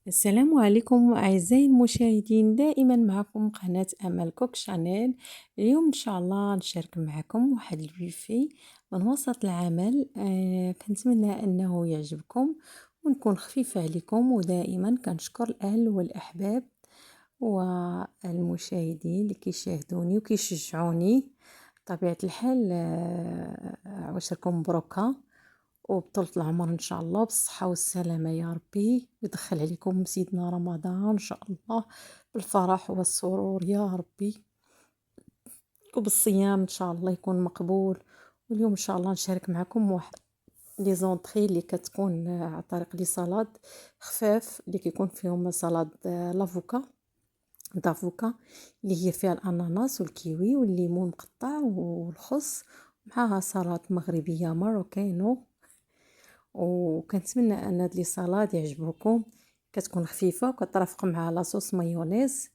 السلام عليكم أعزائي المشاهدين، دائما معكم قناة أمل كوك شانيل. اليوم إن شاء الله نشارك معكم واحد البيفي من وسط العمل. كنتمنى أنه يعجبكم ونكون خفيفة عليكم، ودائما كنشكر الأهل والأحباب والمشاهدين اللي كيشاهدوني وكيشجعوني. بطبيعة الحال عواشركم مبروكة وبطولة العمر إن شاء الله بالصحة والسلامة يا ربي، ويدخل عليكم سيدنا رمضان إن شاء الله بالفرح والسرور يا ربي، وبالصيام إن شاء الله يكون مقبول. واليوم إن شاء الله نشارك معكم واحد لي زونطري اللي كتكون على طريق لي صالاد خفاف اللي كيكون فيهم صالاد لافوكا دافوكا اللي هي فيها الأناناس والكيوي والليمون مقطع والخس، معها سلطة مغربية ماروكانو. وكنتمنى ان هاد لي صالاد يعجبوكم، كتكون خفيفه وكترافق مع لاصوص مايونيز.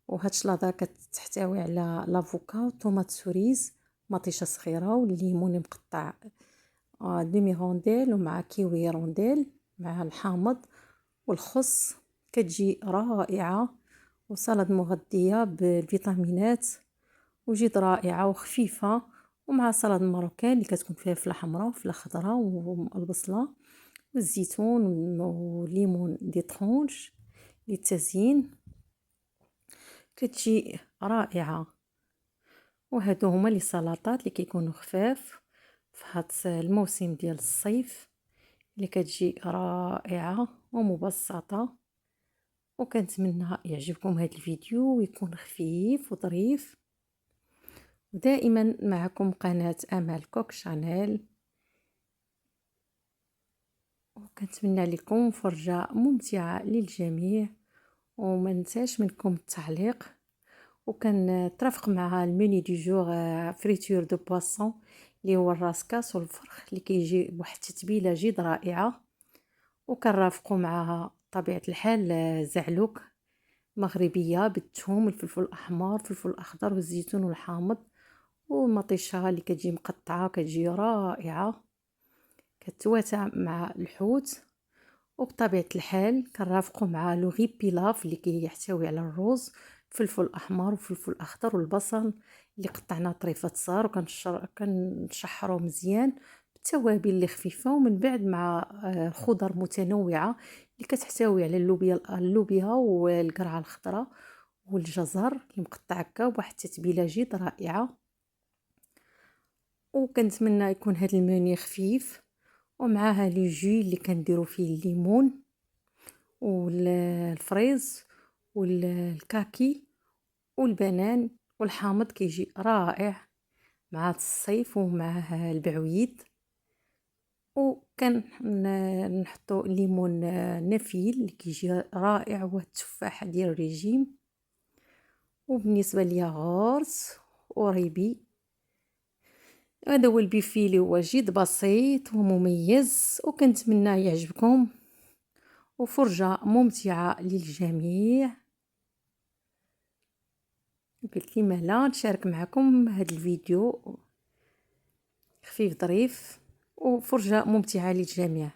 وهاد الشلاضه كتحتوي على لافوكا وطوماط سوريز مطيشه صغيره والليمون مقطع ديمي رونديل، ومع كيوي رونديل مع الحامض والخس. كتجي رائعه وسلطه مغذيه بالفيتامينات وجد رائعه وخفيفه، ومع سلطه الماروكان اللي كتكون فيها فلفله حمراء وفلفله خضراء والبصله والزيتون وليمون دي طرونش للتزيين. كتجي رائعة. وهادو هما لي سلطات اللي كيكونوا خفاف في هاد الموسم ديال الصيف، اللي كتجي رائعة ومبسطة. وكنتمنى يعجبكم هاد الفيديو ويكون خفيف وظريف. ودائما معكم قناة أمل كوك شانيل، وكنتمنى لكم فرجة ممتعة للجميع. وما ننساش منكم التعليق، وكنترافق مع المنيو دي جور فريتور دو بواسون اللي هو الراسكاس والفرخ اللي كيجي بواحد التتبيله جد رائعه. وكنرافقوا معها طبيعه الحال زعلوك مغربيه بالثوم والفلفل الاحمر والفلفل الاخضر والزيتون والحامض والمطيشه اللي كتجي مقطعه كتجي رائعه، كتواتى مع الحوت. وبطبيعة الحال كنرافقو مع لوغي بيلاف اللي كيحتوي على الروز فلفل احمر وفلفل اخضر والبصل اللي قطعناه طريفات صغار، وكنشحرو مزيان بالتوابل اللي خفيفه. ومن بعد مع خضر متنوعه اللي كتحتوي على اللوبيا والقرعه الخضراء والجزر اللي مقطع هكا بواحد التتبيله جد رائعه. وكنتمنى يكون هذا المنيو خفيف، ومعها لي جي اللي كنديرو فيه الليمون والفريز والكاكي والبنان والحامض كيجي رائع مع الصيف ومعه البعويد. وكان نحطو ليمون نفيل اللي كيجي رائع، والتفاحه ديال الريجيم. وبالنسبه للياغورت وريبي، هذا هو البيفي اللي هو جد بسيط ومميز، وكنتمنى يعجبكم وفرجة ممتعة للجميع. قلت لي مهلا نشارك معكم هذا الفيديو خفيف ظريف وفرجة ممتعة للجميع.